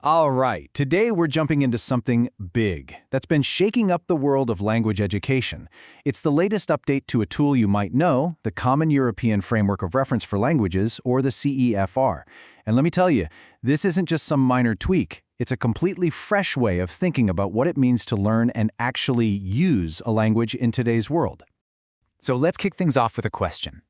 All right, today we're jumping into something big that's been shaking up the world of language education. It's the latest update to a tool you might know, the Common European Framework of Reference for Languages, or the CEFR. And let me tell you, this isn't just some minor tweak. It's a completely fresh way of thinking about what it means to learn and actually use a language in today's world. So let's kick things off with a question.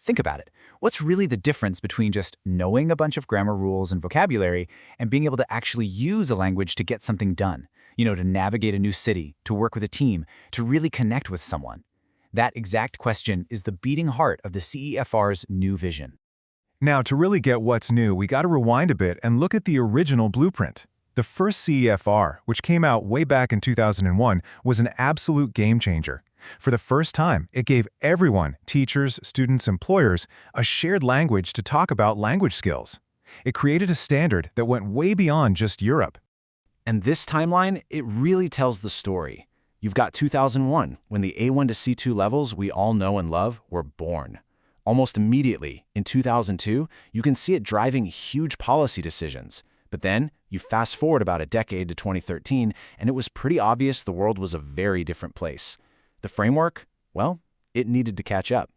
Think about it. What's really the difference between just knowing a bunch of grammar rules and vocabulary and being able to actually use a language to get something done? To navigate a new city, to work with a team, to really connect with someone. That exact question is the beating heart of the CEFR's new vision. Now, to really get what's new, we got to rewind a bit and look at the original blueprint. The first CEFR, which came out way back in 2001, was an absolute game changer. For the first time, it gave everyone, teachers, students, employers, a shared language to talk about language skills. It created a standard that went way beyond just Europe. And this timeline, it really tells the story. You've got 2001, when the A1 to C2 levels we all know and love were born. Almost immediately, in 2002, you can see it driving huge policy decisions. But then, you fast forward about a decade to 2013, and it was pretty obvious the world was a very different place. The framework, well, it needed to catch up.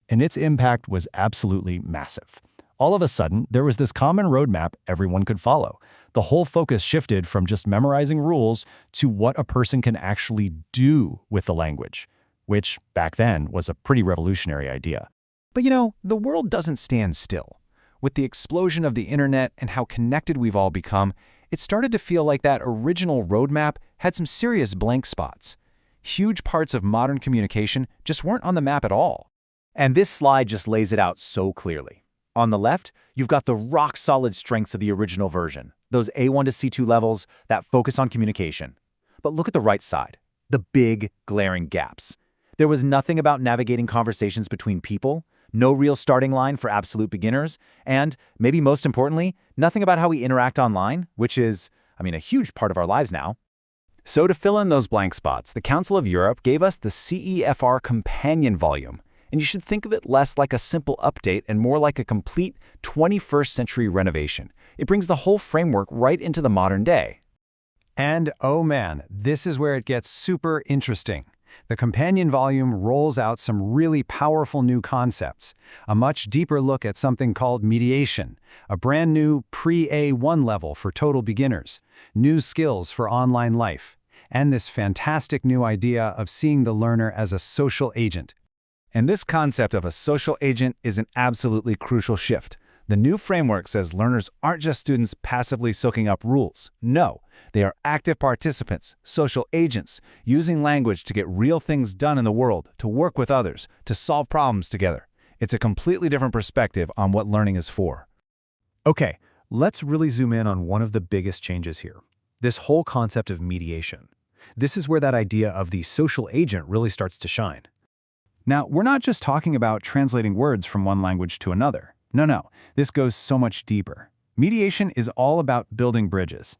And its impact was absolutely massive. All of a sudden, there was this common roadmap everyone could follow. The whole focus shifted from just memorizing rules to what a person can actually do with the language, which, back then, was a pretty revolutionary idea. But the world doesn't stand still. With the explosion of the internet and how connected we've all become, it started to feel like that original roadmap had some serious blank spots. Huge parts of modern communication just weren't on the map at all. And this slide just lays it out so clearly. On the left, you've got the rock-solid strengths of the original version, those A1 to C2 levels that focus on communication. But look at the right side, the big, glaring gaps. There was nothing about navigating conversations between people, no real starting line for absolute beginners, and, maybe most importantly, nothing about how we interact online, which is, a huge part of our lives now. So to fill in those blank spots, the Council of Europe gave us the CEFR Companion Volume, and you should think of it less like a simple update and more like a complete 21st century renovation. It brings the whole framework right into the modern day. And oh man, this is where it gets super interesting. The companion volume rolls out some really powerful new concepts, a much deeper look at something called mediation, a brand new pre-A1 level for total beginners, new skills for online life, and this fantastic new idea of seeing the learner as a social agent. And this concept of a social agent is an absolutely crucial shift. The new framework says learners aren't just students passively soaking up rules. No, they are active participants, social agents, using language to get real things done in the world, to work with others, to solve problems together. It's a completely different perspective on what learning is for. Okay, let's really zoom in on one of the biggest changes here. This whole concept of mediation. This is where that idea of the social agent really starts to shine. Now, we're not just talking about translating words from one language to another. No, this goes so much deeper. Mediation is all about building bridges.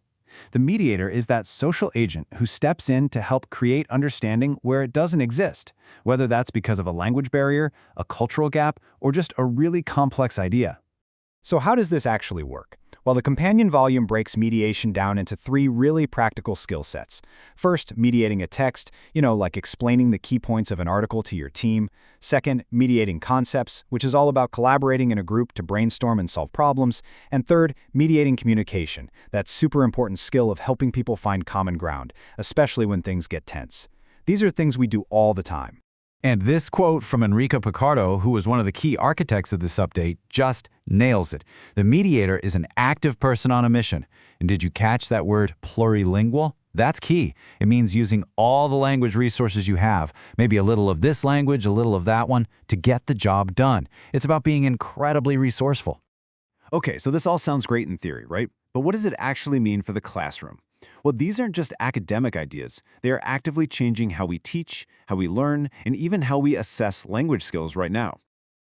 The mediator is that social agent who steps in to help create understanding where it doesn't exist, whether that's because of a language barrier, a cultural gap, or just a really complex idea. So how does this actually work? Well, the companion volume breaks mediation down into 3 really practical skill sets. First, mediating a text, like explaining the key points of an article to your team. Second, mediating concepts, which is all about collaborating in a group to brainstorm and solve problems. And third, mediating communication, that super important skill of helping people find common ground, especially when things get tense. These are things we do all the time. And this quote from Enrico Picardo, who was one of the key architects of this update, just nails it. The mediator is an active person on a mission. And did you catch that word plurilingual? That's key. It means using all the language resources you have, maybe a little of this language, a little of that one, to get the job done. It's about being incredibly resourceful. Okay, so this all sounds great in theory, right? But what does it actually mean for the classroom? Well, these aren't just academic ideas. They are actively changing how we teach, how we learn, and even how we assess language skills right now.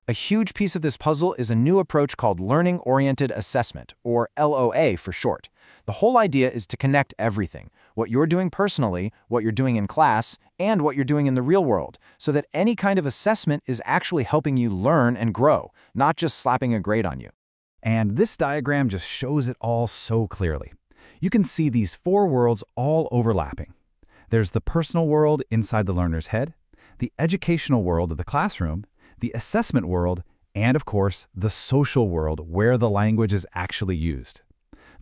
A huge piece of this puzzle is a new approach called learning-oriented assessment, or LOA for short. The whole idea is to connect everything, what you're doing personally, what you're doing in class, and what you're doing in the real world, so that any kind of assessment is actually helping you learn and grow, not just slapping a grade on you. And this diagram just shows it all so clearly. You can see these four worlds all overlapping. There's the personal world inside the learner's head, the educational world of the classroom, the assessment world, and of course, the social world where the language is actually used.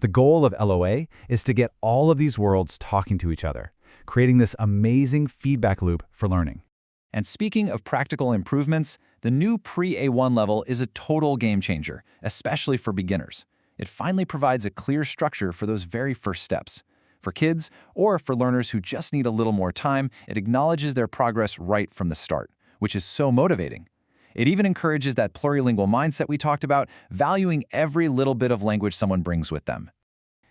The goal of LOA is to get all of these worlds talking to each other, creating this amazing feedback loop for learning. And speaking of practical improvements, the new pre-A1 level is a total game changer, especially for beginners. It finally provides a clear structure for those very first steps. For kids, or for learners who just need a little more time, it acknowledges their progress right from the start, which is so motivating. It even encourages that plurilingual mindset we talked about, valuing every little bit of language someone brings with them.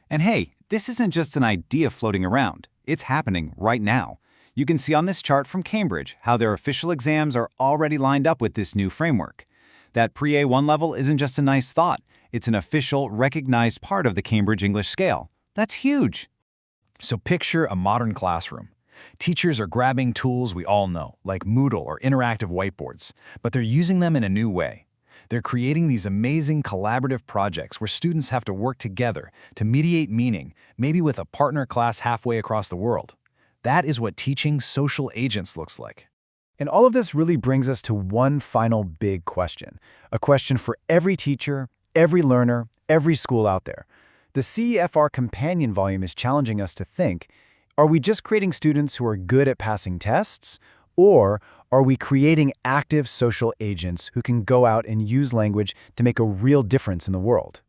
And hey, this isn't just an idea floating around. It's happening right now. You can see on this chart from Cambridge how their official exams are already lined up with this new framework. That pre-A1 level isn't just a nice thought. It's an official, recognized part of the Cambridge English scale. That's huge. So picture a modern classroom. Teachers are grabbing tools we all know, like Moodle or interactive whiteboards, but they're using them in a new way. They're creating these amazing collaborative projects where students have to work together to mediate meaning, maybe with a partner class halfway across the world. That is what teaching social agents looks like. And all of this really brings us to one final big question, a question for every teacher, every learner, every school out there. The CEFR companion volume is challenging us to think, are we just creating students who are good at passing tests, or are we creating active social agents who can go out and use language to make a real difference in the world?